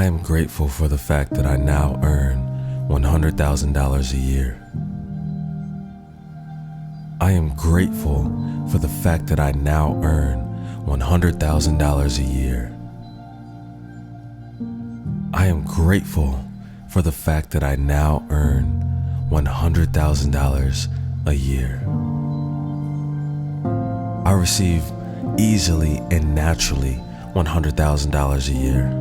I am grateful for the fact that I now earn $100,000 a year. I am grateful for the fact that I now earn $100,000 a year. I am grateful for the fact that I now earn $100,000 a year. I receive easily and naturally $100,000 a year.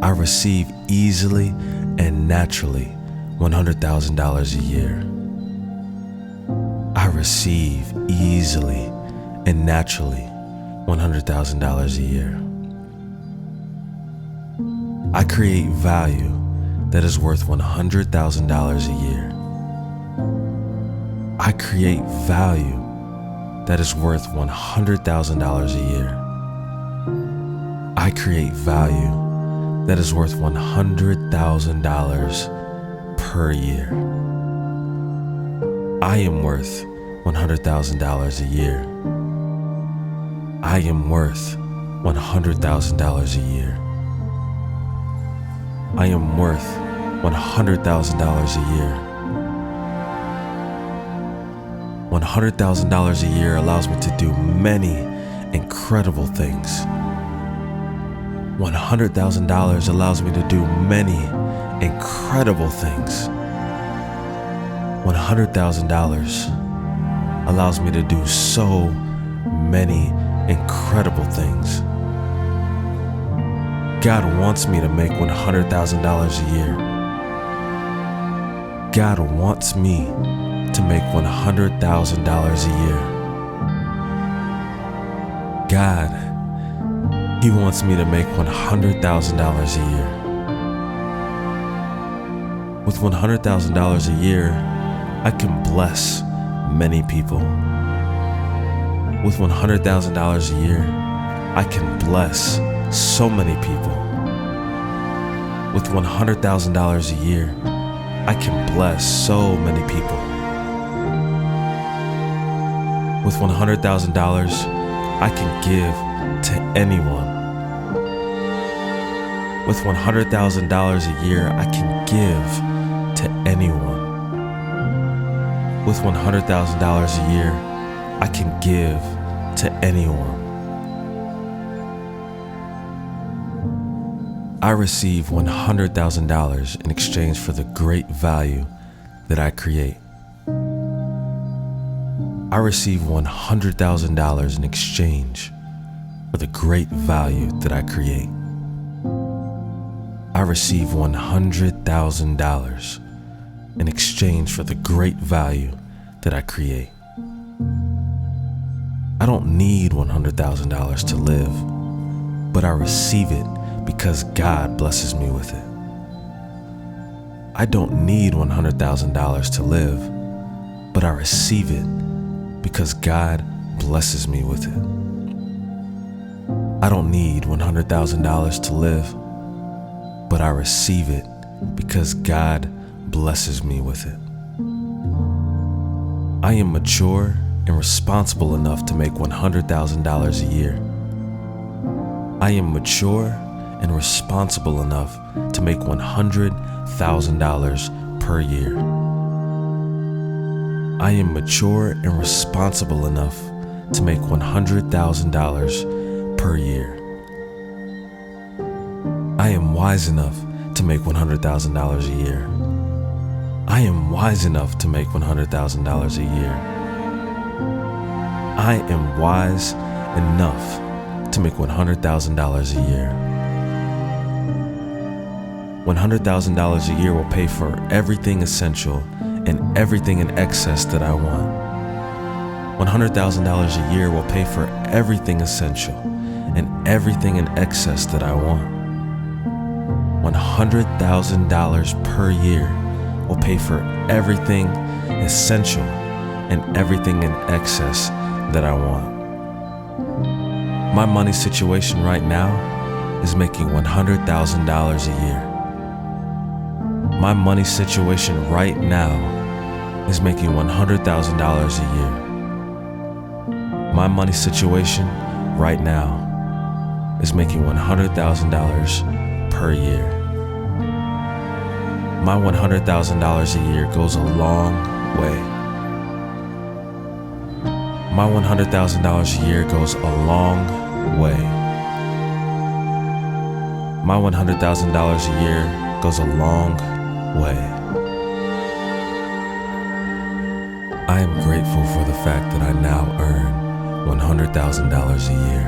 I receive easily and naturally $100,000 a year. I receive easily and naturally $100,000 a year. I create value that is worth $100,000 a year. I create value that is worth $100,000 a year. I create value that is worth $100,000 per year. I am worth $100,000 a year. I am worth $100,000 a year. I am worth $100,000 a year. $100,000 a year allows me to do many incredible things. $100,000 allows me to do many incredible things. $100,000 allows me to do so many incredible things. God wants me to make $100,000 a year. God wants me to make $100,000 a year. God, He wants me to make $100,000 a year. With $100,000 a year, I can bless many people. With $100,000 a year, I can bless so many people. With $100,000 a year, I can bless so many people. With $100,000, I can give to anyone. With $100,000 a year, I can give to anyone. With $100,000 a year, I can give to anyone. I receive $100,000 in exchange for the great value that I create. I receive $100,000 in exchange for the great value that I create. I receive $100,000 in exchange for the great value that I create. I don't need $100,000 to live, but I receive it because God blesses me with it. I don't need $100,000 to live, but I receive it because God blesses me with it. I don't need $100,000 to live, but I receive it because God blesses me with it. I am mature and responsible enough to make $100,000 a year. I am mature and responsible enough to make $100,000 per year. I am mature and responsible enough to make $100,000 per year. I am wise enough to make $100,000 a year. I am wise enough to make $100,000 a year. I am wise enough to make $100,000 a year. $100,000 a year will pay for everything essential and everything in excess that I want. $100,000 a year will pay for everything essential and everything in excess that I want. $100,000 per year will pay for everything essential and everything in excess that I want. My money situation right now is making $100,000 a year. My money situation right now is making $100,000 a year. My money situation right now is making $100,000 per year. My $100,000 a year goes a long way. My $100,000 a year goes a long way. My $100,000 a year goes a long way. I am grateful for the fact that I now earn $100,000 a year.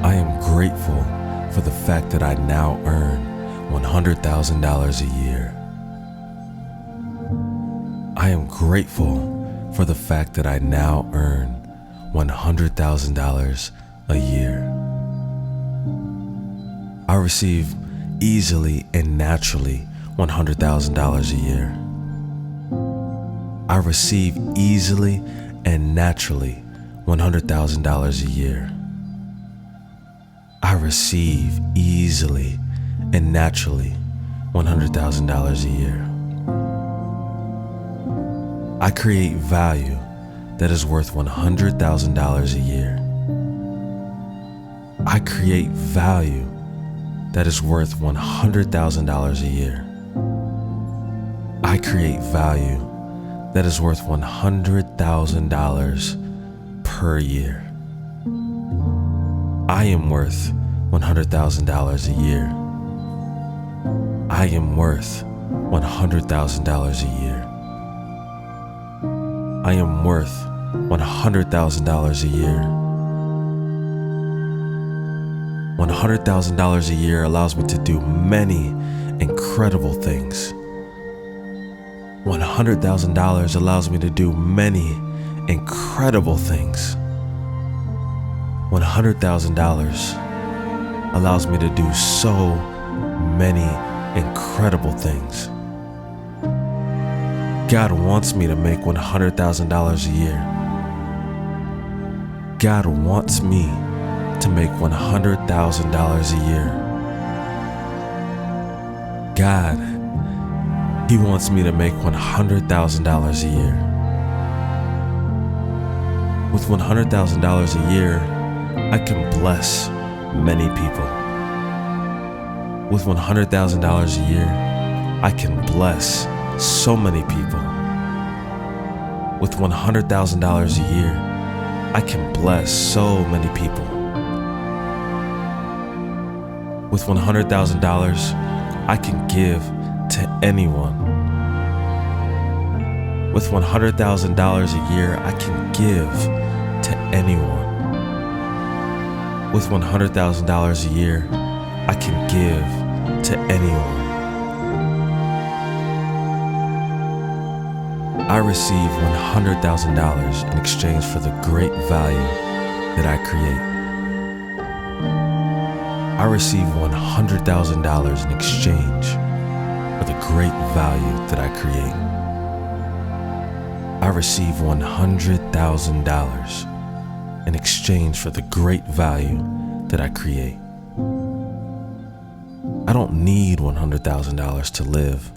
I am grateful for the fact that I now earn $100,000 a year. I am grateful for the fact that I now earn $100,000 a year. I receive easily and naturally $100,000 a year. I receive easily and naturally $100,000 a year. I receive easily and naturally $100,000 a year. I create value that is worth $100,000 a year. I create value that is worth $100,000 a year. I create value that is worth $100,000 per year. I am worth $100,000 a year. I am worth $100,000 a year. I am worth $100,000 a year. $100,000 a year allows me to do many incredible things. $100,000 allows me to do many incredible things. $100,000 allows me to do so many incredible things. God wants me to make $100,000 a year. God wants me to make $100,000 a year. God, He wants me to make $100,000 a year. With $100,000 a year, I can bless many people. With $100,000 a year, I can bless so many people. With $100,000 a year, I can bless so many people. With $100,000, I can give to anyone. With $100,000 a year, I can give to anyone. With $100,000 a year, I can give to anyone. I receive $100,000 in exchange for the great value that I create. I receive $100,000 in exchange for the great value that I create. I receive $100,000 in exchange for the great value that I create. I don't need $100,000 to live,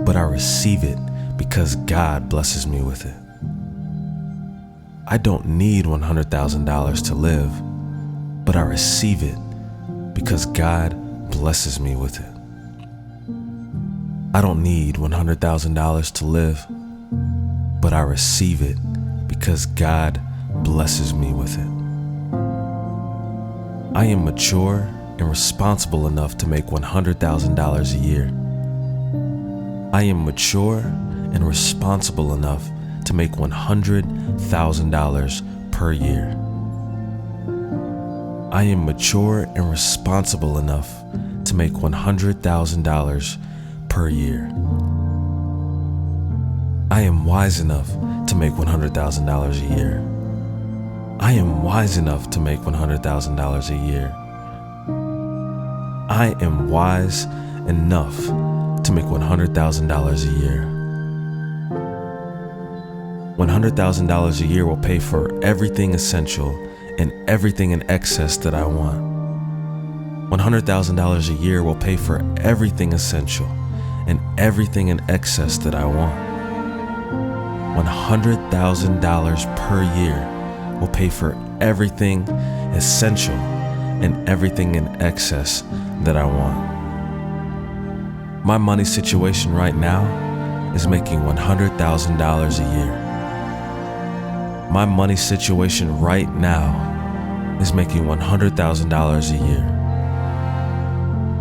but I receive it because God blesses me with it. I don't need $100,000 to live, but I receive it because God blesses me with it. I don't need $100,000 to live, but I receive it because God blesses me with it. I am mature and responsible enough to make $100,000 a year. I am mature and responsible enough to make $100,000 per year. I am mature and responsible enough to make $100,000 per year. I am wise enough to make $100,000 a year. I am wise enough to make $100,000 a year. I am wise enough to make $100,000 a year. $100,000 a year will pay for everything essential and everything in excess that I want. $100,000 a year will pay for everything essential and everything in excess that I want. $100,000 per year will pay for everything essential, and everything in excess that I want. My money situation right now is making $100,000 a year. My money situation right now is making $100,000 a year.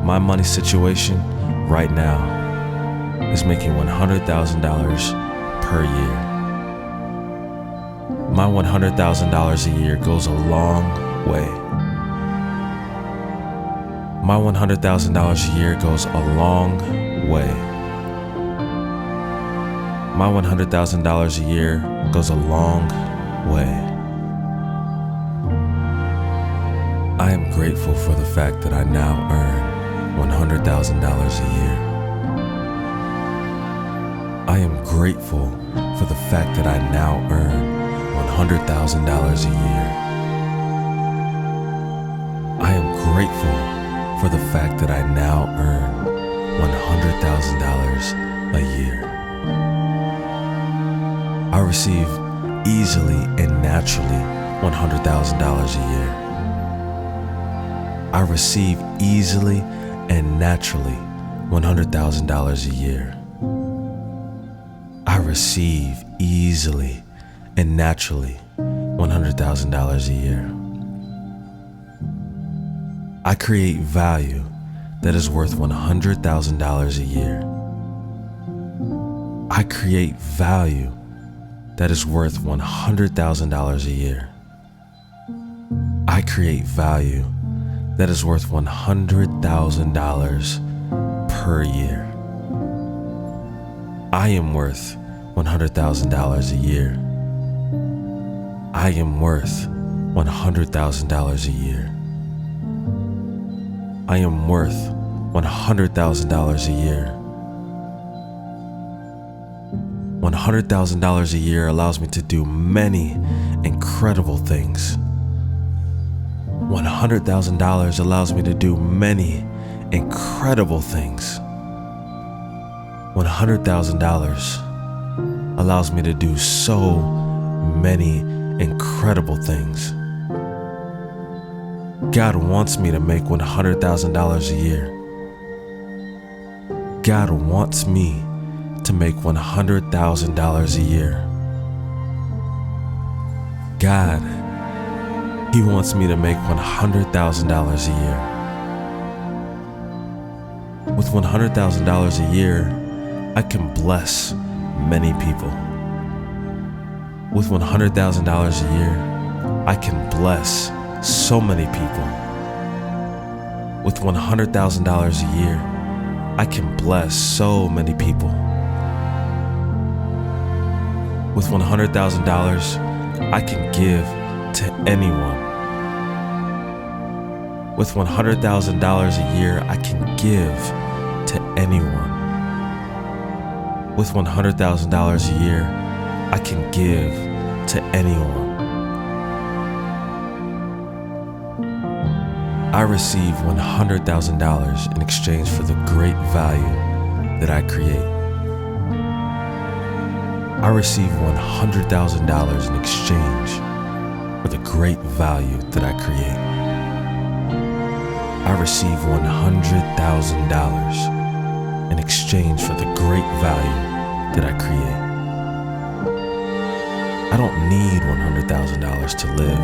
My money situation right now is making $100,000 per year. My $100,000 a year goes a long way. My $100,000 a year goes a long way. My $100,000 a year goes a long way. I am grateful for the fact that I now earn $100,000 a year. I am grateful for the fact that I now earn $100,000 a year. I am grateful for the fact that I now earn $100,000 a year. I receive easily and naturally $100,000 a year. I receive easily and naturally $100,000 a year. I receive easily and naturally $100,000 a year. I create value that is worth $100,000 a year. I create value that is worth $100,000 a year. I create value that is worth $100,000 per year. I am worth $100,000 a year. I am worth $100,000 a year. I am worth $100,000 a year. $100,000 a year allows me to do many incredible things. $100,000 allows me to do many incredible things. $100,000 allows me to do so many incredible things. God wants me to make $100,000 a year. God wants me to make $100,000 a year. God, He wants me to make $100,000 a year. With $100,000 a year, I can bless many people. With $100,000 a year, I can bless so many people. With $100,000 a year, I can bless so many people. With $100,000, I can give to anyone. With $100,000 a year, I can give to anyone. With $100,000 a year, I can give to anyone. I receive $100,000 in exchange for the great value that I create. I receive $100,000 in exchange for the great value that I create. I receive $100,000 in exchange for the great value that I create. I don't need $100,000 to live,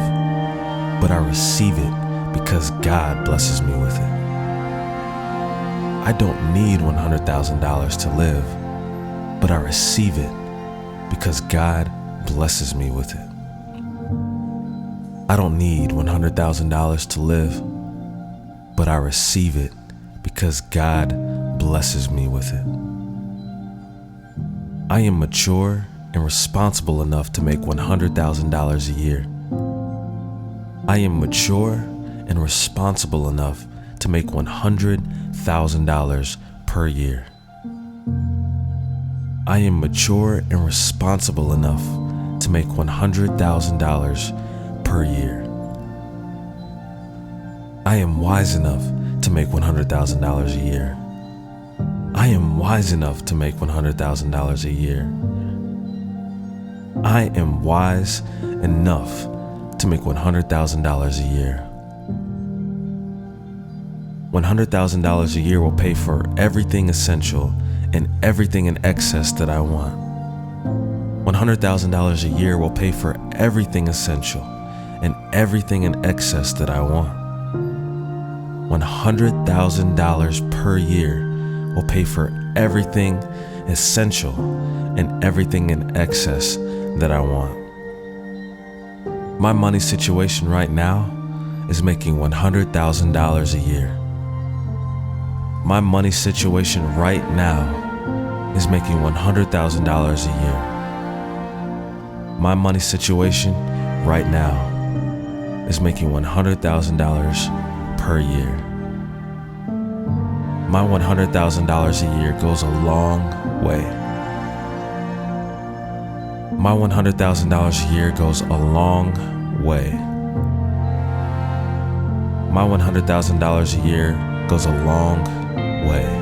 but I receive it because God blesses me with it. I don't need $100,000 to live, but I receive it because God blesses me with it. I don't need $100,000 to live, but I receive it because God blesses me with it. I am mature and responsible enough to make $100,000 a year. I am mature and responsible enough to make $100,000 per year. I am mature and responsible enough to make $100,000 per year. I am wise enough to make $100,000 a year. I am wise enough to make $100,000 a year. I am wise enough to make $100,000 a year. $100,000 a year will pay for everything essential and everything in excess that I want. $100,000 a year will pay for everything essential and everything in excess that I want. $100,000 per year will pay for everything essential and everything in excess that I want. My money situation right now is making $100,000 a year. My money situation right now is making $100,000 a year. My money situation right now is making $100,000 per year. My $100,000 a year goes a long way. My $100,000 a year goes a long way. My $100,000 a year goes a long way.